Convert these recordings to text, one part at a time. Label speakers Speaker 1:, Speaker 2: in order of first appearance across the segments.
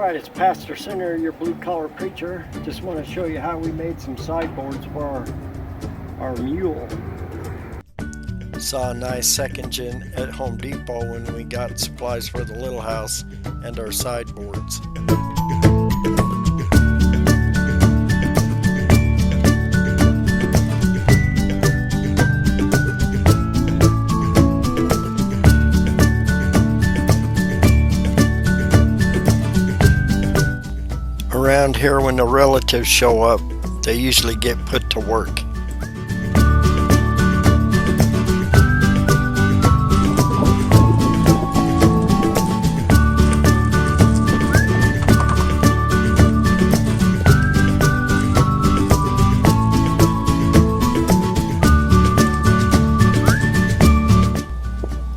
Speaker 1: Alright, it's Pastor Center, your blue collar preacher. Just want to show you how we made some sideboards for our mule.
Speaker 2: Saw a nice second gen at Home Depot when we got supplies for the little house and our sideboards. Around here, when the relatives show up, they usually get put to work.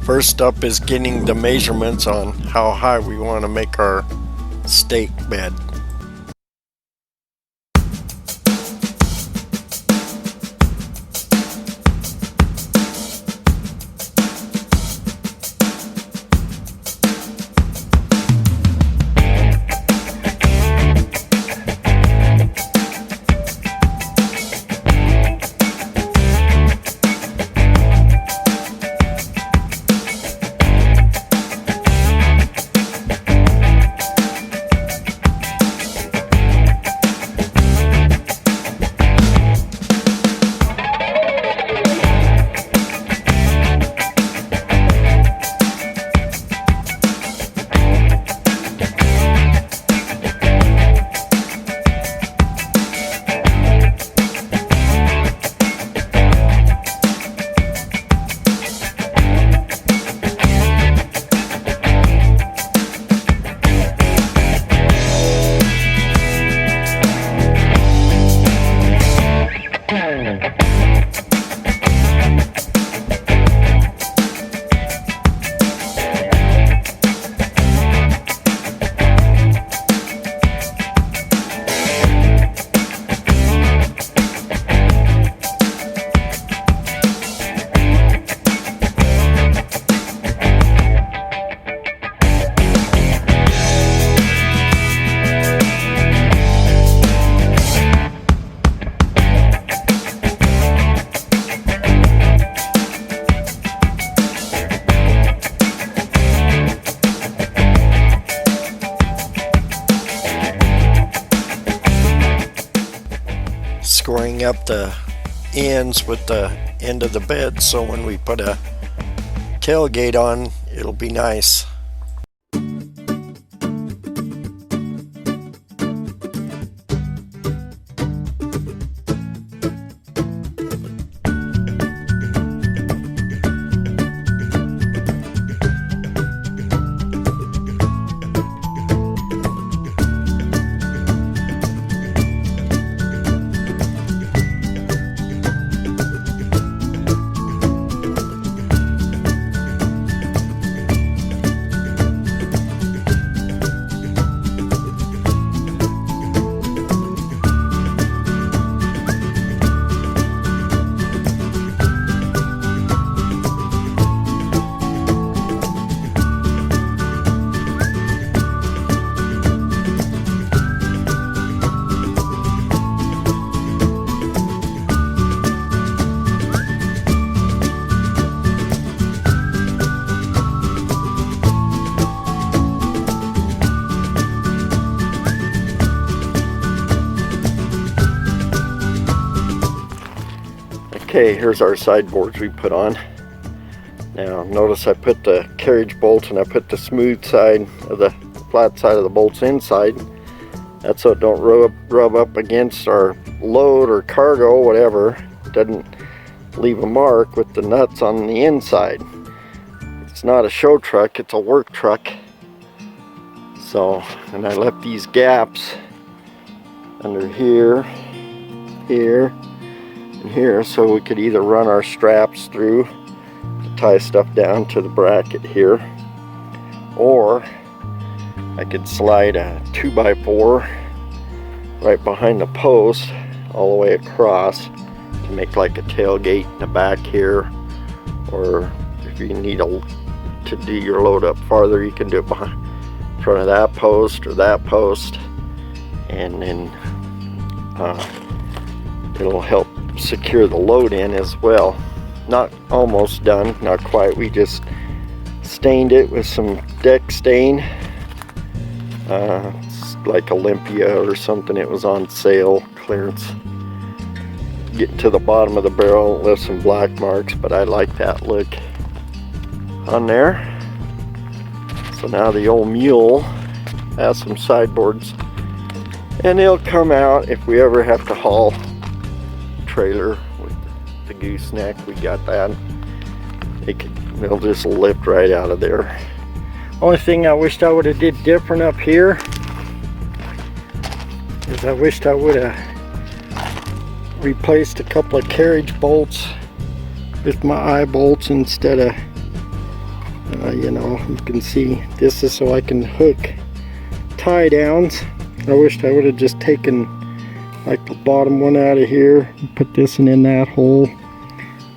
Speaker 2: First up is getting the measurements on how high we want to make our stake bed. Scoring up the ends with the end of the bed so when we put a tailgate on, it'll be nice. Okay, here's our sideboards we put on. Now notice I put the carriage bolt and I put the smooth side of the flat side of the bolts inside. That's so it don't rub up against our load or cargo, whatever. It doesn't leave a mark with the nuts on the inside. It's not a show truck, it's a work truck. So, and I left these gaps under here, here, and here, so we could either run our straps through to tie stuff down to the bracket here, or I could slide a 2x4 right behind the post all the way across to make like a tailgate in the back here, or if you need to do your load up farther, you can do it behind front of that post or that post, and then it'll help secure the load in as well. Not almost done, not quite. We just stained it with some deck stain. It's like Olympia or something. It was on sale, clearance. Getting to the bottom of the barrel, left some black marks, but I like that look on there. So now the old mule has some sideboards, and they'll come out if we ever have to haul trailer with the gooseneck. We got that. They'll just lift right out of there. Only thing I wished I would have did different up here is I wished I would have replaced a couple of carriage bolts with my eye bolts instead of you know, you can see this is so I can hook tie downs. I wished I would have just taken like the bottom one out of here and put this one in that hole,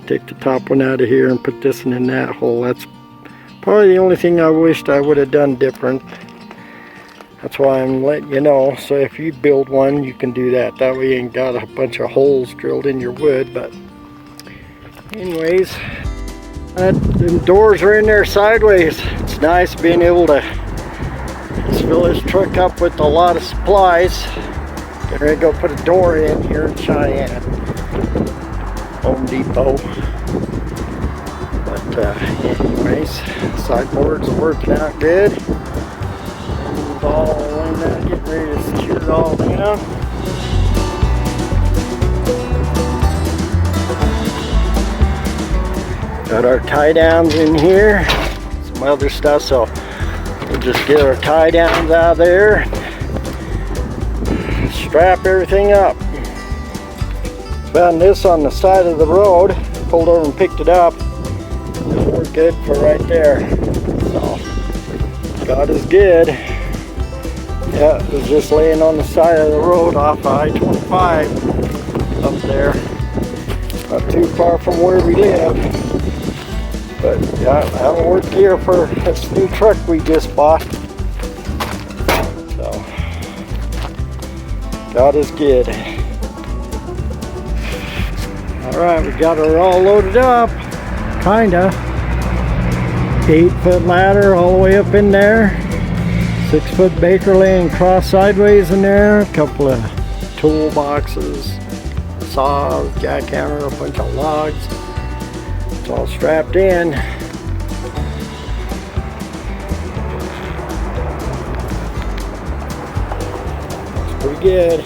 Speaker 2: take the top one out of here and put this one in that hole. That's probably the only thing I wished I would have done different. That's why I'm letting you know. So if you build one, you can do that. That way you ain't got a bunch of holes drilled in your wood. But anyways, the doors are in there sideways. It's nice being able to just fill this truck up with a lot of supplies. Get ready to go put a door in here in Cheyenne, Home Depot. But anyways, sideboards are working out good. And all in there, getting ready to secure it all down. Got our tie downs in here, some other stuff, so we'll just get our tie downs out there, strap everything up. Found this on the side of the road, pulled over and picked it up. We're good for right there. So God is good. Yeah, it was just laying on the side of the road off of I-25 up there, not too far from where we live. But yeah, that'll work here for this new truck we just bought. So God is good. Alright, we got her all loaded up. Kinda. 8-foot ladder all the way up in there. 6-foot baker laying cross sideways in there. A couple of toolboxes, saws, jackhammer, a bunch of logs. It's all strapped in. It's pretty good.